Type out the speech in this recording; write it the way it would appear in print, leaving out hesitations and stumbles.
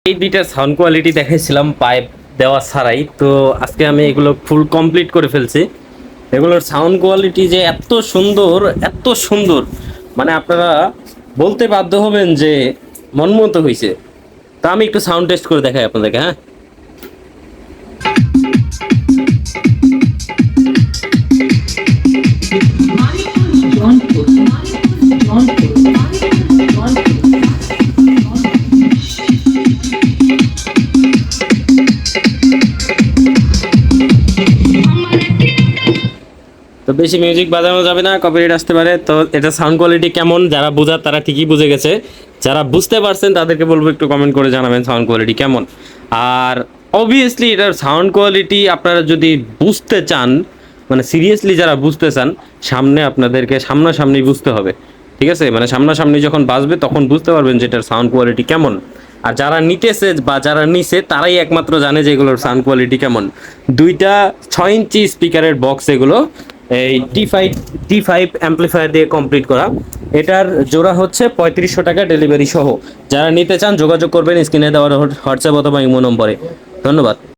এই দুইটা sound quality দেখাইছিলাম পাইপ দেওয়া ছাড়াই, তো আজকে আমি এগুলো ফুল কমপ্লিট করে ফেলছি। এগুলোর সাউন্ড কোয়ালিটি যে এত সুন্দর, এত সুন্দর, মানে আপনারা বলতে বাধ্য হবেন যে মনমতো হয়েছে। তা আমি একটু সাউন্ড টেস্ট করে দেখাই আপনাদেরকে। হ্যাঁ, তো বেশি মিউজিক বাজানো যাবে না, কপিরাইট আসতে পারে। তো এটা সাউন্ড কোয়ালিটি কেমন, যারা বোঝার তারা ঠিকই বুঝে গেছে, যারা বুঝতে পারছেন তাদেরকে বলবো একটু কমেন্ট করে জানাবেন সাউন্ড কোয়ালিটি কেমন। আর অবভিয়াসলি এটার সাউন্ড কোয়ালিটি আপনারা যদি বুঝতে চান, মানে সিরিয়াসলি যারা বুঝতে চান, সামনে আপনাদেরকে সামনাসামনি বুঝতে হবে। ঠিক আছে, মানে সামনাসামনি যখন বাজবে তখন বুঝতে পারবেন যে এটার সাউন্ড কোয়ালিটি কেমন। আর যারা নিতেছে বা যারা নিছে তারাই একমাত্র জানে যে এগুলোর সাউন্ড কোয়ালিটি কেমন। দুইটা 6 ইঞ্চি স্পিকারের বক্স, এগুলো এই টি ফাইভ অ্যাম্পলিফায়ার দিয়ে কমপ্লিট করা। এটার জোড়া হচ্ছে 3500 টাকা ডেলিভারি সহ। যারা নিতে চান যোগাযোগ করবেন স্ক্রিনে দেওয়া হোয়াটসঅ্যাপ অথবা ইমো নম্বরে। ধন্যবাদ।